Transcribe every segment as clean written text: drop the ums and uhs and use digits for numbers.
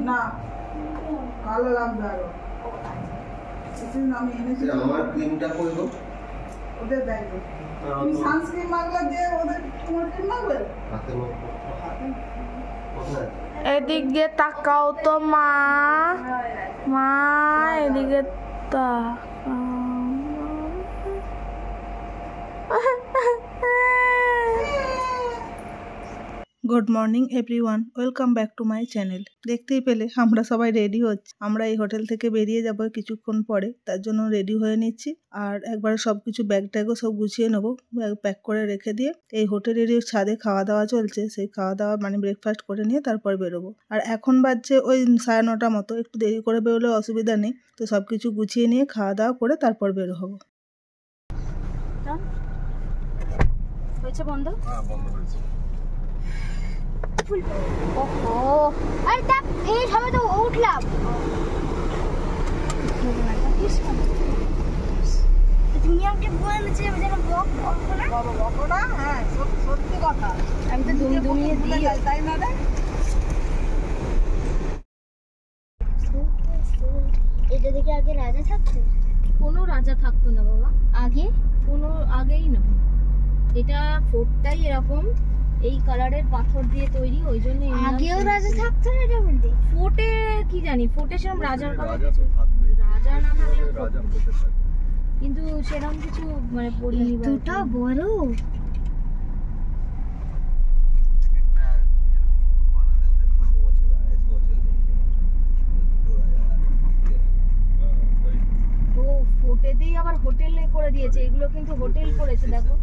না ভালো লাগবে আরো। আমি এনেছি আমার ক্রিমটা কই গো? ওদের ব্যাগে। তুমি সানস্ক্রিন মাগলা দিয়ে ওদের তোমার ক্রিম মাগবে? হাতে এদিকে তাকাও তো মা, মা এদিকে তাকাও। Good morning everyone, welcome back to my channel. দেখতেই পেলে আমরা সবাই রেডি হচ্ছি। আমরা এই হোটেল থেকে বেরিয়ে যাব কিছুক্ষণ পরে, তার জন্য রেডি হয়ে নিচ্ছি। আর একবার সবকিছু ব্যাগ ট্যাগও সব গুছিয়ে নেবো, প্যাক করে রেখে দিয়ে এই হোটেলেরই ছাদে খাওয়া দাওয়া চলছে, সেই খাওয়া দাওয়া মানে ব্রেকফাস্ট করে নিয়ে তারপর বেরোবো। আর এখন বাজছে ওই 9:30 মতো, একটু দেরি করে বেরোলে অসুবিধা নেই। তো সবকিছু গুছিয়ে নিয়ে খাওয়া দাওয়া করে তারপর বেরো হবো। হয়েছে বন্ধ? হ্যাঁ বন্ধ হয়েছে। ওহো, আরে দেখ এই সবে তো উঠলাম। তুমি আমাকে বলেছিলে যেন বকো না? বকো না? হ্যাঁ সত্যি কথা। আমি তো দুমিয়ে দিই, তাই না রে? এটা দেখে আগে রাজা থাকতো? কোনো রাজা থাকতো না বাবা, আগেই না। এটা ফোর্টটাই এরকম এই কালারের পাথর দিয়ে তৈরি, ওই জন্য আগেও রাজা থাকতো না। এটা বলতে ফোর্টে কি জানি, ফোর্টে সেরকম রাজার কথা কিছু, রাজা না থাকলে রাজা হতে পারে, কিন্তু সেরকম কিছু মানে পড়িনি। দুটো বড় ও ফোর্টেতেই আবার হোটেলে করে দিয়েছে। এগুলো কিন্তু হোটেল করেছে, দেখো।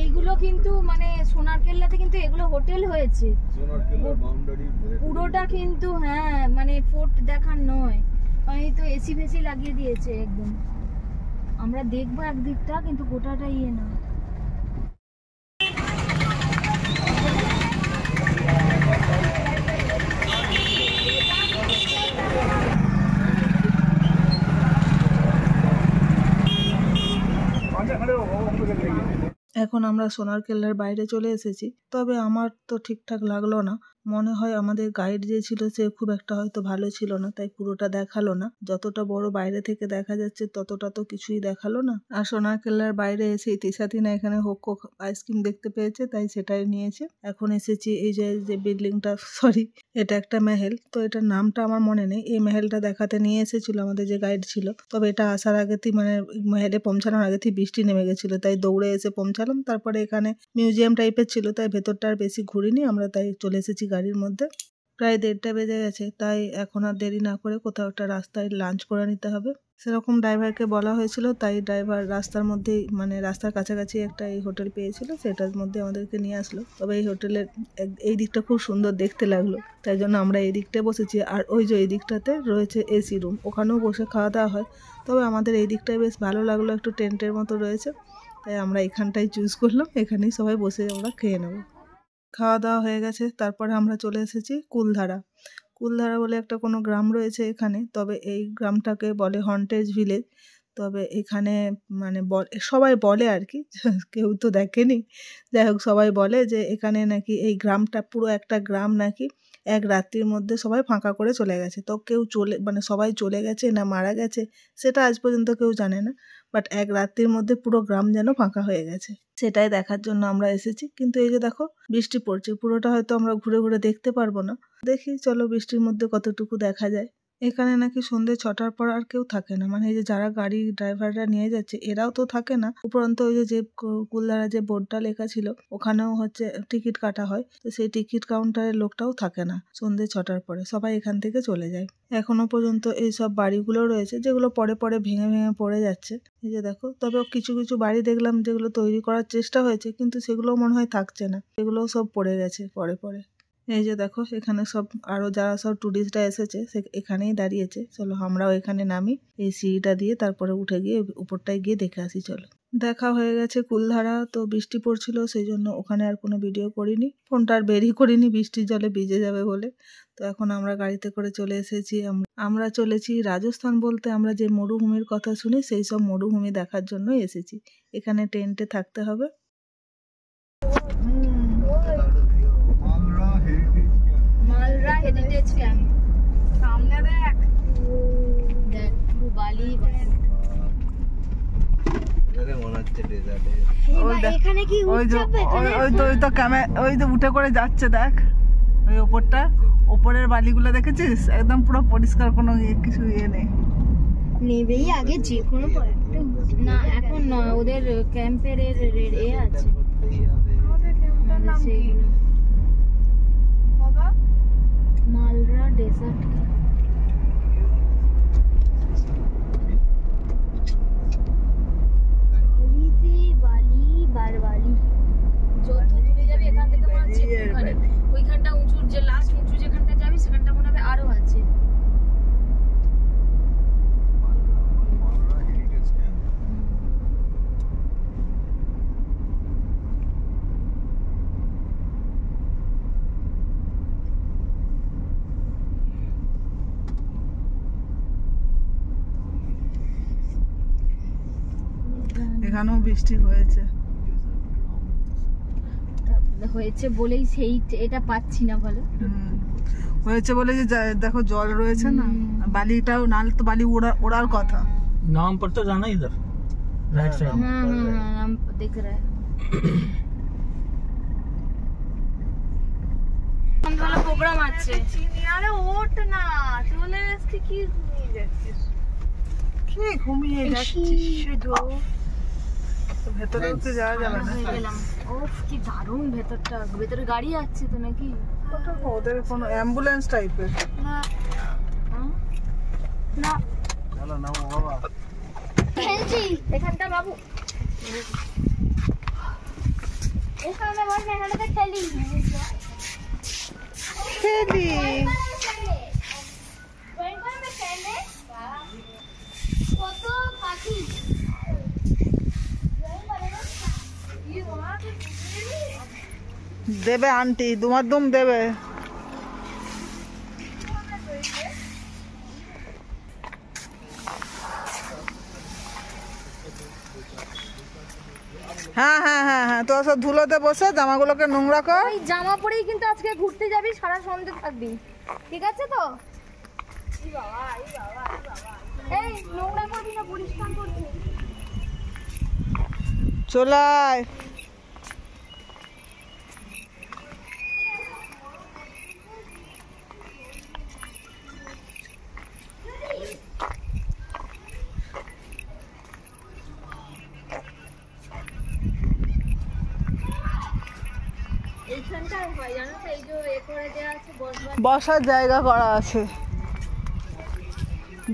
এইগুলো কিন্তু মানে সোনার কেল্লাতে কিন্তু এগুলো হোটেল হয়েছে, পুরোটা কিন্তু। হ্যাঁ মানে ফোর্ট দেখার নয়, এই তো এসি ফেসি লাগিয়ে দিয়েছে একদম। আমরা দেখবো একদিকটা, কিন্তু গোটাটা ইয়ে না। এখন আমরা সোনার কেল্লার বাইরে চলে এসেছি, তবে আমার তো ঠিকঠাক লাগলো না। মনে হয় আমাদের গাইড যে ছিল সে খুব একটা হয়তো ভালো ছিল না, তাই পুরোটা দেখালো না। যতটা বড় বাইরে থেকে দেখা যাচ্ছে ততটা তো কিছুই দেখালো না। আর সোনার কেল্লার বাইরে এসে তিসাতিনা এখানে হোক্কো আইসক্রিম দেখতে পেয়েছে, তাই সেটাই নিয়েছে। এখন এসেছি এই যে বিল্ডিংটা, সরি এটা একটা মেহেল, তো এটার নামটা আমার মনে নেই। এই মেহেলটা দেখাতে নিয়ে এসেছিল আমাদের যে গাইড ছিল, তবে এটা আসার আগেতেই মানে মেহেলে পৌঁছানোর আগেতেই বৃষ্টি নেমে গেছিল, তাই দৌড়ে এসে পৌঁছালাম। তারপরে এখানে মিউজিয়াম টাইপের ছিল, তাই ভেতরটা আর বেশি ঘুরিনি আমরা, তাই চলে এসেছি গাড়ির মধ্যে। প্রায় 1:30 বেজে গেছে, তাই এখন আর দেরি না করে কোথাও একটা রাস্তায় লাঞ্চ করে নিতে হবে। সেরকম ড্রাইভারকে বলা হয়েছিল, তাই ড্রাইভার রাস্তার মধ্যেই মানে রাস্তার কাছাকাছি একটা এই হোটেল পেয়েছিল, সেটার মধ্যে আমাদেরকে নিয়ে আসলো। তবে এই হোটেলের এই দিকটা খুব সুন্দর দেখতে লাগলো, তাই জন্য আমরা এই দিকটায় বসেছি। আর ওই যে এই দিকটাতে রয়েছে এসি রুম, ওখানেও বসে খাওয়া দাওয়া হয়। তবে আমাদের এই দিকটায় বেশ ভালো লাগলো, একটু টেন্টের মতো রয়েছে, তাই আমরা এখানটাই চুজ করলাম। এখানেই সবাই বসে আমরা খেয়ে নেবো। খাওয়া দাওয়া হয়ে গেছে, তারপরে আমরা চলে এসেছি কুলধারা। কুলধারা বলে একটা কোনো গ্রাম রয়েছে এখানে, তবে এই গ্রামটাকে বলে হন্টেজ ভিলেজ। তবে এখানে মানে সবাই বলে আর কি, কেউ তো দেখেনি, যাই হোক সবাই বলে যে এখানে নাকি এই গ্রামটা পুরো একটা গ্রাম নাকি এক রাত্রির মধ্যে সবাই ফাঁকা করে চলে গেছে। তো কেউ মানে সবাই চলে গেছে না মারা গেছে সেটা আজ পর্যন্ত কেউ জানে না, বাট এক রাত্রির মধ্যে পুরো গ্রাম যেন ফাঁকা হয়ে গেছে, সেটাই দেখার জন্য আমরা এসেছি। কিন্তু এই যে দেখো বৃষ্টি পড়ছে, পুরোটা হয়তো আমরা ঘুরে ঘুরে দেখতে পারবো না। দেখি চলো বৃষ্টির মধ্যে কতটুকু দেখা যায়। এখানে নাকি সন্ধ্যে 6টার পর আর কেউ থাকে না, মানে এই যে যারা গাড়ি ড্রাইভাররা নিয়ে যাচ্ছে এরাও তো থাকে না। উপরন্ত ওই যে কুলধারা যে বোর্ডটা লেখা ছিল ওখানেও হচ্ছে টিকিট কাটা হয়, তো সেই টিকিট কাউন্টারের লোকটাও থাকে না সন্ধ্যে 6টার পরে, সবাই এখান থেকে চলে যায়। এখনো পর্যন্ত এই সব বাড়িগুলো রয়েছে যেগুলো পরে পরে ভেঙে ভেঙে পড়ে যাচ্ছে, এই যে দেখো। তবে কিছু কিছু বাড়ি দেখলাম যেগুলো তৈরি করার চেষ্টা হয়েছে, কিন্তু সেগুলো মনে হয় থাকছে না, এগুলোও সব পড়ে গেছে পরে পরে। এই যে দেখো এখানে সব আরো যারা সব টুরিস্টরা এসেছে সে এখানেই দাঁড়িয়েছে। চলো আমরাও এখানে নামি, এই সিঁড়িটা দিয়ে তারপরে উঠে গিয়ে উপরটায় গিয়ে দেখে আসি। চলো দেখা হয়ে গেছে কুলধারা, তো বৃষ্টি পড়ছিল সেই জন্য ওখানে আর কোনো ভিডিও করিনি, ফোনটা আর বেরই করিনি বৃষ্টির জলে ভিজে যাবে বলে। তো এখন আমরা গাড়িতে করে চলে এসেছি। আমরা চলেছি রাজস্থান, বলতে আমরা যে মরুভূমির কথা শুনি সেই সব মরুভূমি দেখার জন্য এসেছি। এখানে টেন্টে থাকতে হবে। মালরা হেরিটেজ ক্যাম্প সামনে দেখ, দেখ পুরো বালি বালি। এখানে কি ওই তো ওই তো উঠে করে যাচ্ছে, দেখ ওই ওপরটা, ওপরের বালিগুলো দেখেছিস, একদম পুরো পরিষ্কার, কোনো কিছু নেই। নেবেই আগে যে কোনো না, এখন নয়, ওদের ক্যাম্পের এ আছে। মালরা ডেজার্ট বালি বারবালি, যত দূরে যাবি এখান থেকে মনে হচ্ছে ওইখানটা উঁচু, যে লাস্ট উঁচু যেখানটা যাবি সেখানটা মনে হবে আরো আছে। এখানেও বৃষ্টি হয়েছে বলেই সেই এটা পাচ্ছি না, বলো হয়েছে বলে যে দেখো জল রয়েছে না, বালিটাও, নাল তো বালি ওড়ার কথা। नाम पर तो जाना इधर राइट साइड। नाम दिख रहा है। ভালো প্রোগ্রাম আছে। আরে ওঠ না, চলে আসছে কি ঘুমিয়ে যাচ্ছিস? কি ঘুমিয়ে যাচ্ছিস শুধু? ভেতরে উঠতে যাওয়া যাবে না। গেলাম, ওফ কি দারুণ ভেতরটা, ভেতরে গাড়ি আছে তো নাকি? ওদের কোনো অ্যাম্বুলেন্স টাইপের না না, चलो ना बाबा খেলছি এখানটা বাবু, এখানে বসে এখানে খেলি কত পাখি দেবে, আন্টি দুম দেবে। হ্যাঁ হ্যাঁ হ্যাঁ হ্যাঁ, তো সব ধুলোতে বসে জামাগুলোকে নোংরা কর। ওই জামা পরেই কিন্তু আজকে ঘুরতে যাবি, সারা সন্ধে থাকবি, ঠিক আছে তো? এই নোংরা করবি না, পরিষ্কার করবি। চলায় বসার জায়গা করা আছে,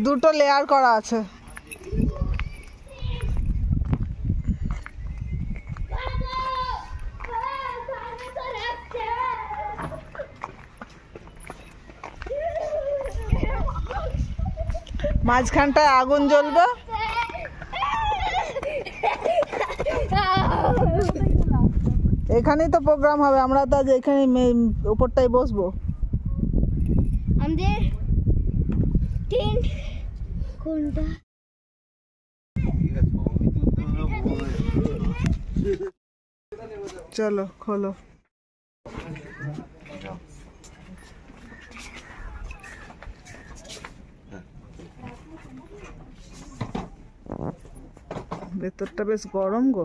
দুটো লেয়ার করা আছে। মাঝখানটায় আগুন জ্বলবে, এখানেই তো প্রোগ্রাম হবে। আমরা তো আজ এখানে উপরটাই বসবো। আমাদের টেন্ট কোনটা? চলো খোলো। ভেতরটা বেশ গরম গো।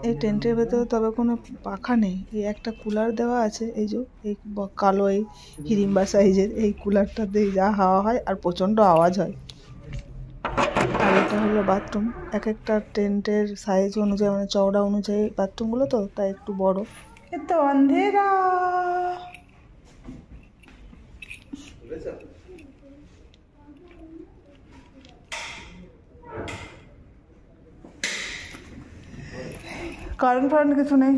এই টেন্টের ভেতরে তবে কোনো পাখা নেই, এই একটা কুলার দেওয়া আছে, এই যে এই কালো এই হিড়িম্বা সাইজের এই কুলারটাতেই যা হাওয়া হয় আর প্রচণ্ড আওয়াজ হয়। আর এটা হলো বাথরুম, এক একটা টেন্টের সাইজ অনুযায়ী, মানে চওড়া অনুযায়ী বাথরুমগুলো, তো তাই একটু বড়। এত অন্ধেরা। কারেন্ট ফারেন্ট কিছু নেই।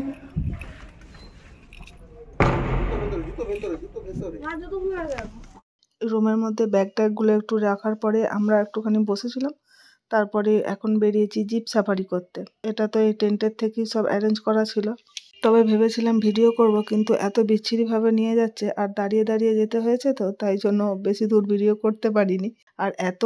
রুমের মধ্যে ব্যাগ ট্যাগগুলো একটু রাখার পরে আমরা একটুখানি বসেছিলাম, তারপরে এখন বেরিয়েছি জিপ সাফারি করতে। এটা তো এই টেন্টের থেকেই সব অ্যারেঞ্জ করা ছিল। তবে ভেবেছিলাম ভিডিও করব, কিন্তু এত বিচ্ছিরিভাবে নিয়ে যাচ্ছে আর দাঁড়িয়ে দাঁড়িয়ে যেতে হয়েছে, তো তাই জন্য বেশি দূর ভিডিও করতে পারিনি। আর এত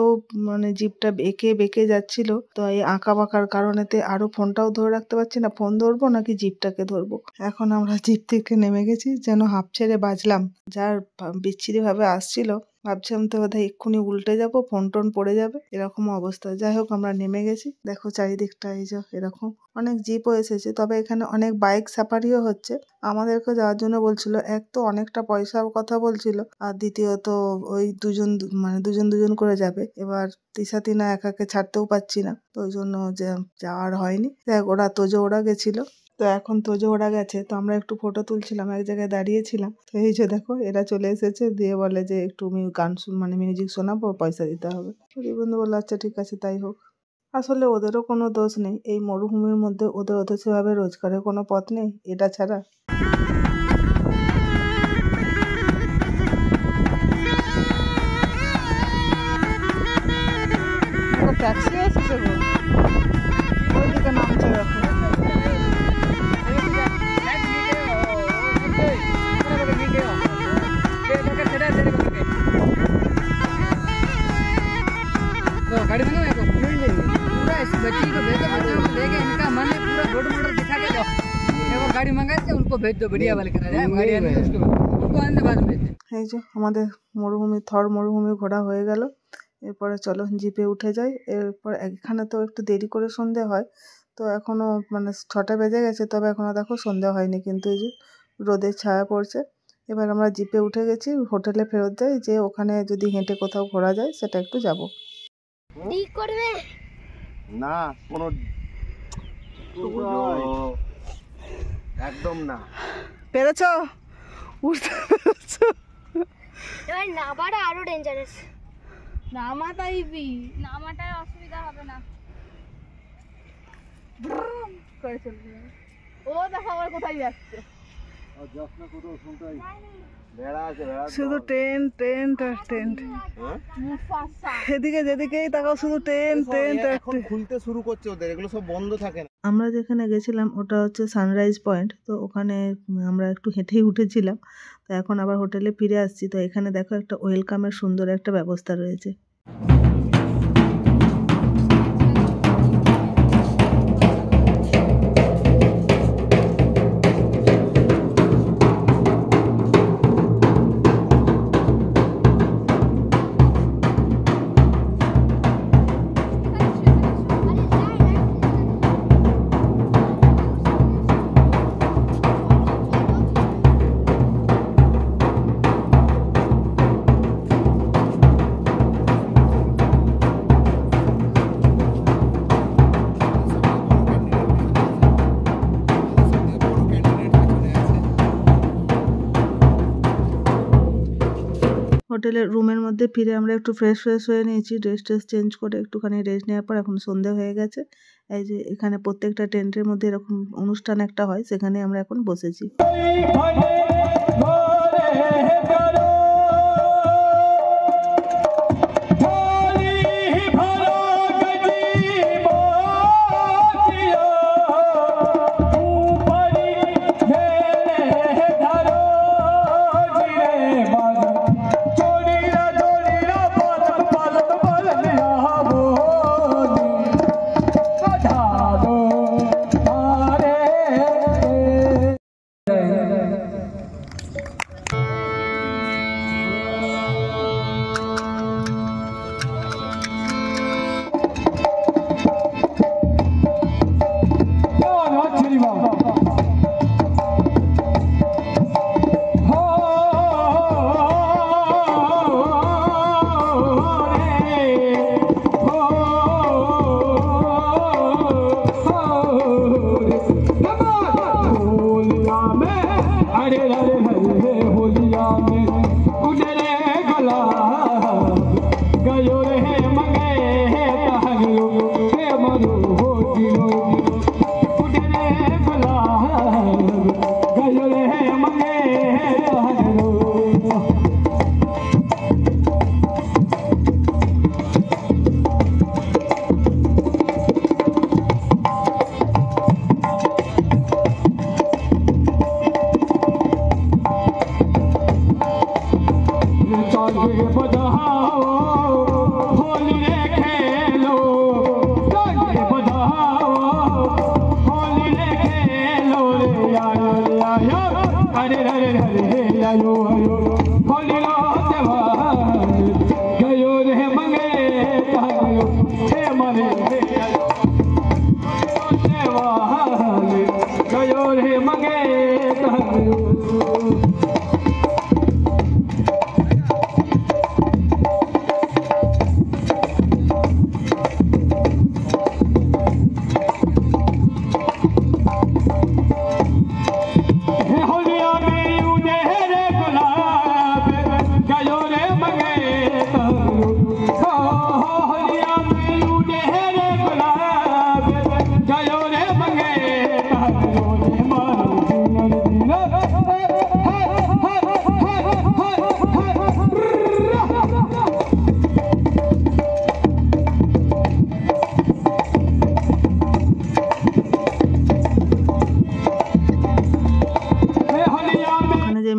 মানে জিপটা বেঁকে বেঁকে যাচ্ছিল, তো এই আঁকা বাঁকার কারণেতে আরো ফোনটাও ধরে রাখতে পারছি না। ফোন ধরবো নাকি জিপটাকে ধরবো। এখন আমরা জিপ থেকে নেমে গেছি, যেন হাঁপ ছেড়ে বাজলাম। যার বিচ্ছিরিভাবে আসছিল, ভাবছিলাম তো বোধহয় এক্ষুনি উল্টে যাবো, ফোন টোন পড়ে যাবে, এরকম অবস্থা। যাই হোক, আমরা নেমে গেছি। দেখো চারিদিকটা এই যে এরকম অনেক জিপও এসেছে, তবে এখানে অনেক বাইক সাফারিও হচ্ছে। আমাদেরকে যাওয়ার জন্য বলছিল, এক তো অনেকটা পয়সার কথা বলছিল, আর দ্বিতীয়ত ওই দুজন দুজন করে যাবে। এবার তিশা তিনা একাকে ছাড়তেও পাচ্ছি না, তো ওই জন্য যাওয়ার হয়নি। দেখ, ওরা তোজো ওরা গেছিল, তো এখন তোজো ওরা গেছে, তো আমরা একটু ফটো তুলছিলাম, এক জায়গায় দাঁড়িয়েছিলাম। তো এই যে দেখো এরা চলে এসেছে, দিয়ে বলে যে একটু গান মিউজিক শোনাবো, পয়সা দিতে হবে। বন্ধু বললো আচ্ছা ঠিক আছে তাই হোক। আসলে ওদেরও কোনো দোষ নেই, এই মরুভূমির মধ্যে ওদের সেভাবে রোজগারের কোনো পথ নেই এটা ছাড়া। ট্যাক্সি এসেছে গো, ওইদিকে নামছে দেখো। गाड़ी में पूरा इस बच्ची को भेजो, बच्चों को लेके इनका मन है पूरा रोड मोटर दिखा के जाओ। एक गाड़ी मंगाते उनको भेज दो, बढ़िया वाले करा जाए गाड़ी आने उसको उनको आने बाद भेज दो। এই যে আমাদের থর মরুভূমি ঘোরা হয়ে গেল। এরপরে চলো জিপে উঠে যাই। এরপর এখানে তো একটু দেরি করে সন্ধে হয়, তো এখনো 6টা বেজে গেছে, তবে এখনো দেখো সন্ধে হয়নি, কিন্তু এই যে রোদের ছায়া পড়ছে। এবার আমরা জিপে উঠে গেছি, হোটেলে ফেরত যাই, যে ওখানে যদি হেঁটে কোথাও ঘোরা যায় সেটা একটু যাবো। করবে না কোনো একদম না। পেরেছো? উঠতে পেরেছো? এবার নামাটা আরো ডেঞ্জারাস। নামাটাই নামাটায় অসুবিধা হবে না, করে চলবে। ও দেখো আবার কোথায় যাচ্ছে, শুধু টেন্ট টেন্ট আর টেন্ট। এদিকে যেদিকেই তাকাও শুধু টেন্ট টেন্ট। এখন খুলতে শুরু করছে ওদের, এগুলো সব বন্ধ থাকে না। আমরা যেখানে গেছিলাম ওটা হচ্ছে সানরাইজ পয়েন্ট, তো ওখানে আমরা একটু হেঁটেই উঠেছিলাম। তো এখন আবার হোটেলে ফিরে আসছি। তো এখানে দেখো একটা ওয়েলকামের সুন্দর একটা ব্যবস্থা রয়েছে। হোটেলের রুমের মধ্যে ফিরে আমরা একটু ফ্রেশ হয়ে নিয়েছি, ড্রেস চেঞ্জ করে একটুখানি রেস্ট নেওয়ার পর এখন সন্ধে হয়ে গেছে। এই যে এখানে প্রত্যেকটা টেন্টের মধ্যে এরকম অনুষ্ঠান একটা হয়, সেখানে আমরা এখন বসেছি।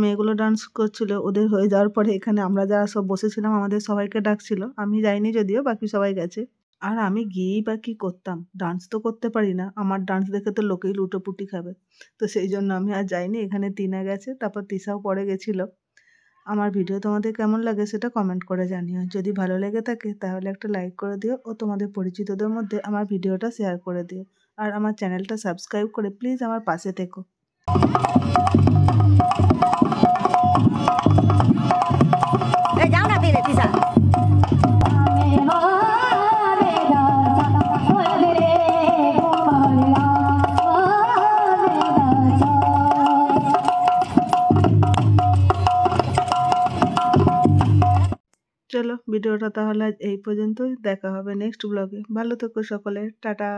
মেয়েগুলো ডান্স করছিল ওদের হয়ে যাওয়ার পরে এখানে আমরা যারা সব বসেছিলাম আমাদের সবাইকে ডাকছিল। আমি যাইনি যদিও, বাকি সবাই গেছে। আর আমি গিয়েই বা কি করতাম, ডান্স তো করতে পারি না, আমার ডান্স দেখে তো লোকেই লুটোপুটি খাবে, তো সেই জন্য আমি আর যাইনি। এখানে তিনা গেছে, তারপর তিশাও পরে গেছিল। আমার ভিডিও তোমাদের কেমন লাগে সেটা কমেন্ট করে জানিও। যদি ভালো লেগে থাকে তাহলে একটা লাইক করে দিও ও তোমাদের পরিচিতদের মধ্যে আমার ভিডিওটা শেয়ার করে দিও। আর আমার চ্যানেলটা সাবস্ক্রাইব করে প্লিজ আমার পাশে থেকো। যাও না তেরে তিশা। চলো ভিডিওটা তাহলে আজ এই পর্যন্তই, দেখা হবে নেক্সট ব্লগে। ভালো থেকো সকলে, টাটা।